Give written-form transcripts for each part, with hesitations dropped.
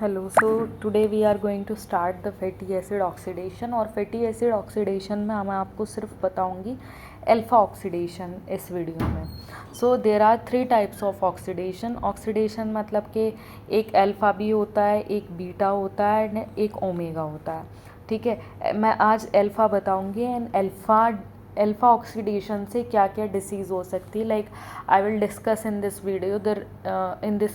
Hello, so today we are going to start the fatty acid oxidation और fatty acid oxidation में मैं आपको सिर्फ बताऊंगी अल्फा ऑक्सीडेशन इस वीडियो में। So there are 3 types of oxidation. Oxidation मतलब कि एक अल्फ़ा भी होता है, एक बीटा होता है एंड एक ओमेगा होता है। ठीक है, मैं आज अल्फ़ा बताऊंगी एंड अल्फ़ा ऑक्सीडेशन से क्या क्या डिसीज़ हो सकती है। Like I will discuss in this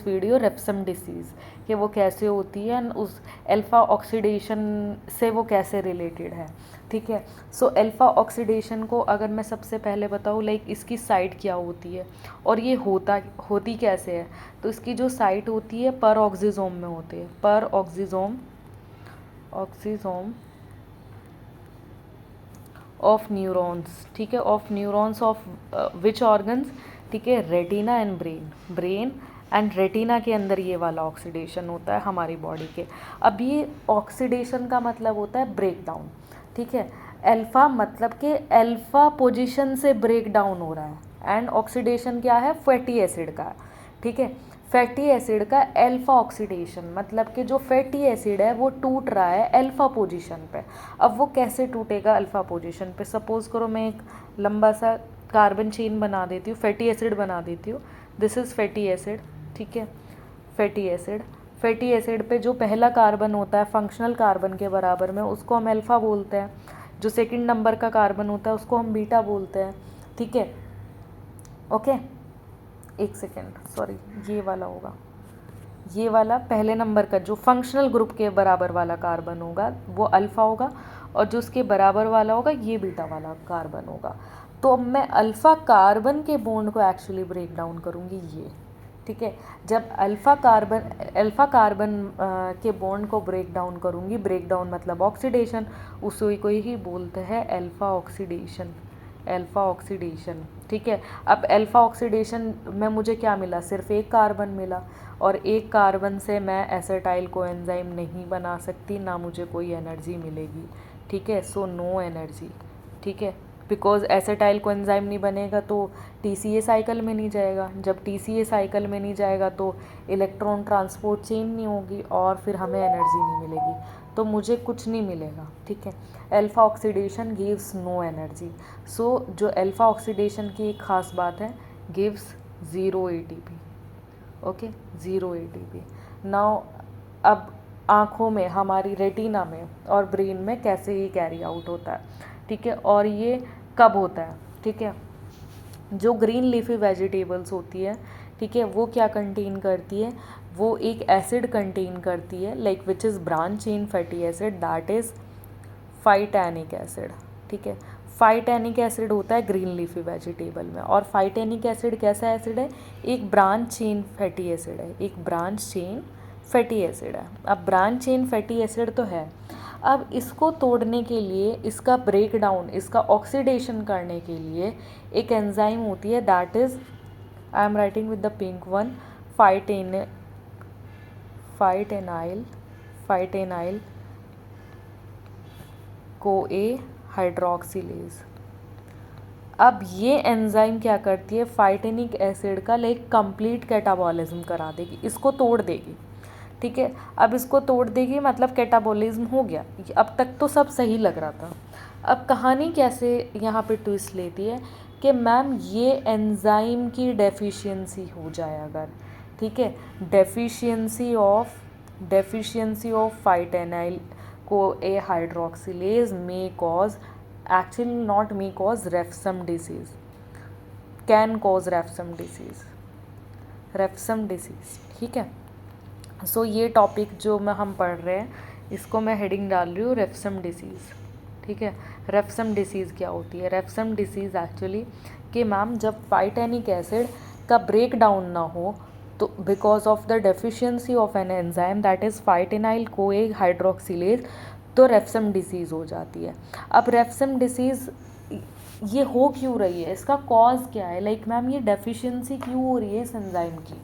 video Refsum disease कि वो कैसे होती है एंड उस अल्फ़ा ऑक्सीडेशन से वो कैसे रिलेटेड है। ठीक है, सो अल्फ़ा ऑक्सीडेशन को अगर मैं सबसे पहले बताऊँ लाइक इसकी साइट क्या होती है और ये होती कैसे है। तो इसकी जो साइट होती है पर ऑक्सीजोम में होती है, पर ऑक्सीजोम ऑफ न्यूरॉन्स। ठीक है, of neurons of which organs. ठीक है, retina and brain and retina के अंदर ये वाला ऑक्सीडेशन होता है हमारी बॉडी के। अब ये ऑक्सीडेशन का मतलब होता है ब्रेक डाउन। ठीक है, अल्फ़ा मतलब कि अल्फ़ा पोजीशन से ब्रेक डाउन हो रहा है एंड ऑक्सीडेशन क्या है, फैटी एसिड का। ठीक है, फैटी एसिड का अल्फ़ा ऑक्सीडेशन मतलब कि जो फैटी एसिड है वो टूट रहा है अल्फ़ा पोजीशन पे। अब वो कैसे टूटेगा अल्फ़ा पोजीशन पे। सपोज़ करो मैं एक लंबा सा कार्बन चेन बना देती हूँ, फैटी एसिड बना देती हूँ। This is fatty acid. ठीक है, फैटी एसिड पे जो पहला कार्बन होता है फंक्शनल कार्बन के बराबर में, उसको हम अल्फ़ा बोलते हैं। जो सेकंड नंबर का कार्बन होता है उसको हम बीटा बोलते हैं। ठीक है, ओके, एक सेकेंड, सॉरी, ये वाला होगा, ये वाला पहले नंबर का जो फंक्शनल ग्रुप के बराबर वाला कार्बन होगा वो अल्फ़ा होगा और जो उसके बराबर वाला होगा ये बीटा वाला कार्बन होगा। तो अब मैं अल्फ़ा कार्बन के बॉन्ड को एक्चुअली ब्रेक डाउन करूँगी ये। ठीक है, जब अल्फ़ा कार्बन के बॉन्ड को ब्रेक डाउन करूँगी, ब्रेक डाउन मतलब ऑक्सीडेशन, उसी को ही बोलते हैं अल्फ़ा ऑक्सीडेशन। ठीक है, अब अल्फ़ा ऑक्सीडेशन में मुझे क्या मिला, सिर्फ एक कार्बन मिला और एक कार्बन से मैं एसिटाइल कोएंजाइम नहीं बना सकती, ना मुझे कोई एनर्जी मिलेगी। ठीक है, सो नो एनर्जी। ठीक है, बिकॉज एसिटाइल कोएंजाइम नहीं बनेगा तो टीसीए साइकिल में नहीं जाएगा। जब टीसीए साइकिल में नहीं जाएगा तो इलेक्ट्रॉन ट्रांसपोर्ट चेन नहीं होगी और फिर हमें एनर्जी नहीं मिलेगी, तो मुझे कुछ नहीं मिलेगा। ठीक है, alpha oxidation gives no energy. So जो अल्फ़ा ऑक्सीडेशन की एक ख़ास बात है, gives zero ATP. Okay, zero ATP. Now अब आँखों में, हमारी रेटिना में और ब्रेन में कैसे ये कैरी आउट होता है। ठीक है, और ये कब होता है। ठीक है, जो ग्रीन लीफी वेजिटेबल्स होती है, ठीक है, वो क्या कंटेन करती है, वो एक एसिड कंटेन करती है like which is branch chain fatty acid, that is phytanic acid. ठीक है, फाइटैनिक एसिड होता है ग्रीन लीफी वेजिटेबल में। और फाइटैनिक एसिड कैसा एसिड है, एक ब्रांच चेन फैटी एसिड है, एक ब्रांच चेन फैटी एसिड है। अब ब्रांच चेन फैटी एसिड तो है, अब इसको तोड़ने के लिए, इसका ब्रेक डाउन, इसका ऑक्सीडेशन करने के लिए एक एंजाइम होती है, that is, I am writing with the pink one, phytanoyl CoA hydroxylase. अब ये एंजाइम क्या करती है, फाइटेनिक एसिड का लाइक कंप्लीट कैटाबॉलिज्म करा देगी, इसको तोड़ देगी। ठीक है, अब इसको तोड़ देगी मतलब कैटाबॉलिज्म हो गया। अब तक तो सब सही लग रहा था। अब कहानी कैसे यहाँ पे ट्विस्ट लेती है कि मैम ये एंजाइम की डेफिशिएंसी हो जाए अगर, ठीक है, deficiency of phytanoyl CoA hydroxylase may cause, actually not may cause, Refsum disease, can cause Refsum disease. ठीक है, सो ये टॉपिक जो हम पढ़ रहे हैं इसको मैं हेडिंग डाल रही हूँ रेप्सम डिसीज़। ठीक है, रेप्सम डिसीज़ क्या होती है, रेप्सम डिसीज़ एक्चुअली कि मैम जब फाइटेनिक एसिड का ब्रेक डाउन ना हो तो because of the deficiency of an enzyme that is phytanoyl CoA hydroxylase, तो रेप्सम डिसीज़ हो जाती है। अब रेप्सम डिसीज़ ये हो क्यों रही है, इसका कॉज क्या है, लाइक मैम ये डेफिशिएंसी क्यों हो रही है इस एंजाइम की।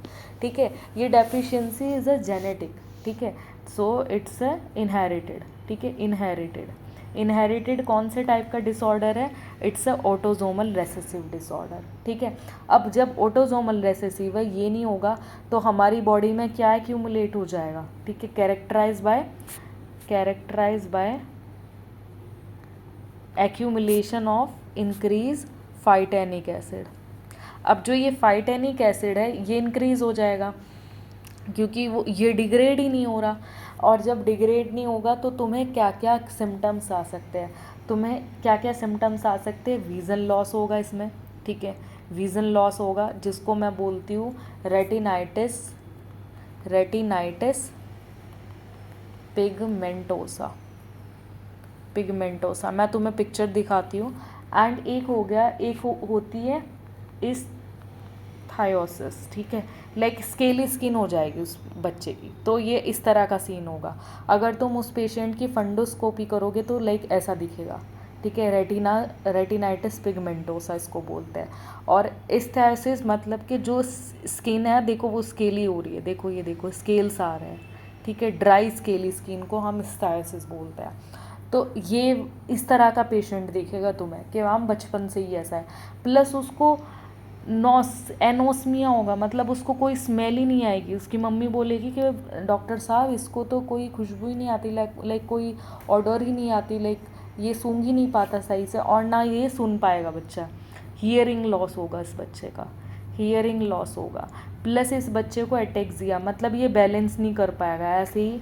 ठीक है, ये डेफिशिएंसी इज़ अ जेनेटिक। ठीक है, सो इट्स अ इनहेरिटेड। ठीक है, इनहेरिटेड कौन से टाइप का डिसऑर्डर है? It's a autosomal recessive disorder, ठीक है। अब जब ऑटोजोमल रेसेसिव है, ये नहीं होगा तो हमारी बॉडी में क्या एक्यूमुलेट हो जाएगा, ठीक है, characterise by accumulation of increase phytanic acid. अब जो ये फाइटेनिक एसिड है ये इंक्रीज़ हो जाएगा क्योंकि वो ये डिग्रेड ही नहीं हो रहा, और जब डिग्रेड नहीं होगा तो तुम्हें क्या क्या सिम्टम्स आ सकते हैं, विज़न लॉस होगा इसमें, ठीक है, विज़न लॉस होगा जिसको मैं बोलती हूँ रेटिनाइटिस पिगमेंटोसा। मैं तुम्हें पिक्चर दिखाती हूँ। एंड एक हो गया, होती है इस थायोसिस, ठीक है, लाइक स्केली स्किन हो जाएगी उस बच्चे की, तो ये इस तरह का सीन होगा। अगर तुम उस पेशेंट की फंडोस्कोपी करोगे तो लाइक ऐसा दिखेगा, ठीक है, रेटिनाइटिस पिगमेंटोसा इसको बोलते हैं। और इस थायोसिस मतलब कि जो स्किन है देखो वो स्केली हो रही है, देखो ये देखो स्केल्स आ रहे हैं, ठीक है, ड्राई स्केली स्किन को हम थायोसिस बोलते हैं। तो ये इस तरह का पेशेंट दिखेगा तुम्हें कि हम बचपन से ही ऐसा है, प्लस उसको एनोस्मिया होगा, मतलब उसको कोई स्मेल ही नहीं आएगी। उसकी मम्मी बोलेगी कि डॉक्टर साहब इसको तो कोई खुशबू ही नहीं आती, लाइक कोई ऑडर ही नहीं आती, लाइक ये सूंघ ही नहीं पाता सही से, और ना ये सुन पाएगा बच्चा। हियरिंग लॉस होगा इस बच्चे का, हियरिंग लॉस होगा, प्लस इस बच्चे को एटेक्सिया, मतलब ये बैलेंस नहीं कर पाएगा, ऐसे ही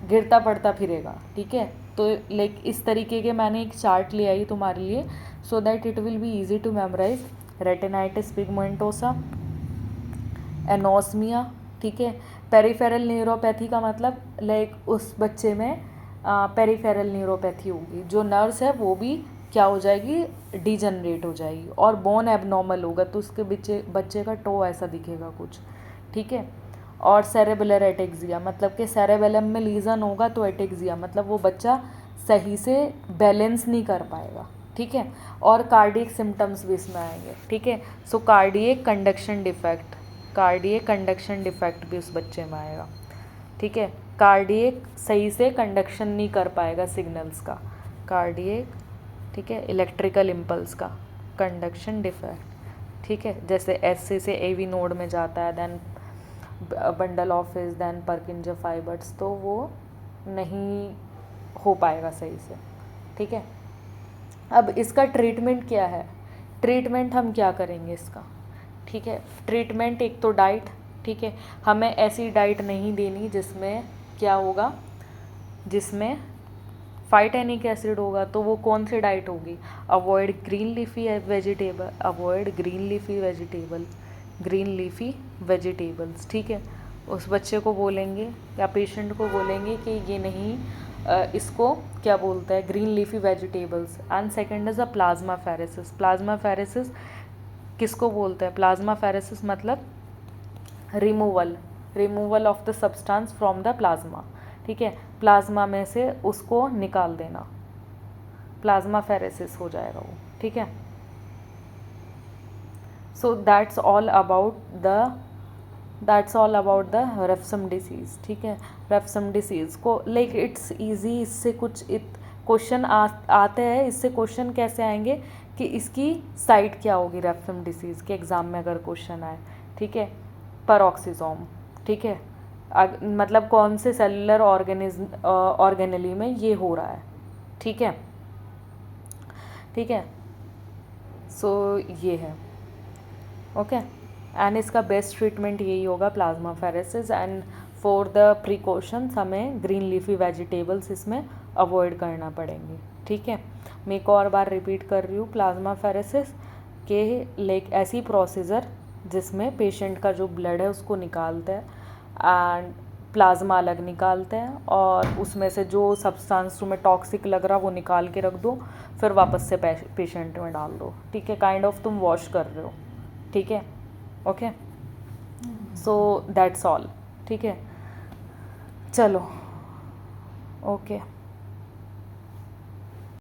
गिरता पड़ता फिरेगा, ठीक है। तो लाइक इस तरीके के मैंने एक चार्ट ले आई तुम्हारे लिए so that it will be easy to memorise. Retinitis pigmentosa, anosmia, ठीक है। पेरिफेरल न्यूरोपैथी का मतलब लाइक उस बच्चे में पेरिफेरल न्यूरोपैथी होगी, जो नर्व्स है वो भी क्या हो जाएगी, डिजनरेट हो जाएगी, और बोन एबनॉर्मल होगा तो उसके बच्चे का टो ऐसा दिखेगा कुछ, ठीक है। और सेरेबुलर एटेक्सिया मतलब कि सेरेबेलम में लीजन होगा तो एटेक्सिया मतलब वो बच्चा सही से बैलेंस नहीं कर पाएगा, ठीक है। और कार्डियक सिम्टम्स भी इसमें आएंगे, ठीक है। सो कार्डियक कंडक्शन डिफेक्ट भी उस बच्चे में आएगा, ठीक है। कार्डियक सही से कंडक्शन नहीं कर पाएगा सिग्नल्स का, कार्डियक, ठीक है, इलेक्ट्रिकल इम्पल्स का कंडक्शन डिफेक्ट, ठीक है। जैसे एस से एवी नोड में जाता है, then bundle of His, then Purkinje fibres, तो वो नहीं हो पाएगा सही से, ठीक है। अब इसका ट्रीटमेंट क्या है, ट्रीटमेंट हम क्या करेंगे इसका, ठीक है। ट्रीटमेंट एक तो डाइट, ठीक है, हमें ऐसी डाइट नहीं देनी जिसमें क्या होगा, जिसमें फाइटेनिक एसिड होगा, तो वो कौन सी डाइट होगी, अवॉइड ग्रीन लीफी वेजिटेबल्स, ठीक है। उस बच्चे को बोलेंगे या पेशेंट को बोलेंगे कि ये नहीं, इसको क्या बोलते हैं, green leafy vegetables. And second is a plasma pheresis किसको बोलते हैं, प्लाज्मा फेरेसिस मतलब removal of the substance from the plasma, ठीक है, प्लाज्मा में से उसको निकाल देना, प्लाज्मा फेरेसिस हो जाएगा वो, ठीक है। So that's all about the Refsum disease, ठीक है। रेफसम डिसीज़ को लाइक इट्स इजी, इससे कुछ क्वेश्चन आते हैं, इससे क्वेश्चन कैसे आएंगे कि इसकी साइट क्या होगी, रेफसम डिसीज़ के एग्ज़ाम में अगर क्वेश्चन आए, ठीक है, पैरोक्सिसोम, ठीक है, मतलब कौन से सेलुलर ऑर्गेनेली में ये हो रहा है, ठीक है, ठीक है। सो ये है, ओके। एंड इसका बेस्ट ट्रीटमेंट यही होगा plasma pheresis, and for the precautions हमें ग्रीन लीफी वेजिटेबल्स इसमें अवॉइड करना पड़ेंगे, ठीक है। मैं एक और बार रिपीट कर रही हूँ, प्लाज्मा फेरेसिस के लाइक ऐसी प्रोसीजर जिसमें पेशेंट का जो ब्लड है उसको निकालते हैं एंड प्लाज्मा अलग निकालते हैं, और उसमें से जो सब्सटेंस तुम्हें टॉक्सिक लग रहा वो निकाल के रख दो, फिर वापस से पेशेंट में डाल दो, ठीक है, काइंड ऑफ तुम वॉश कर रहे हो, ठीक है, ओके। सो दैट्स ऑल, ठीक है, चलो, ओके।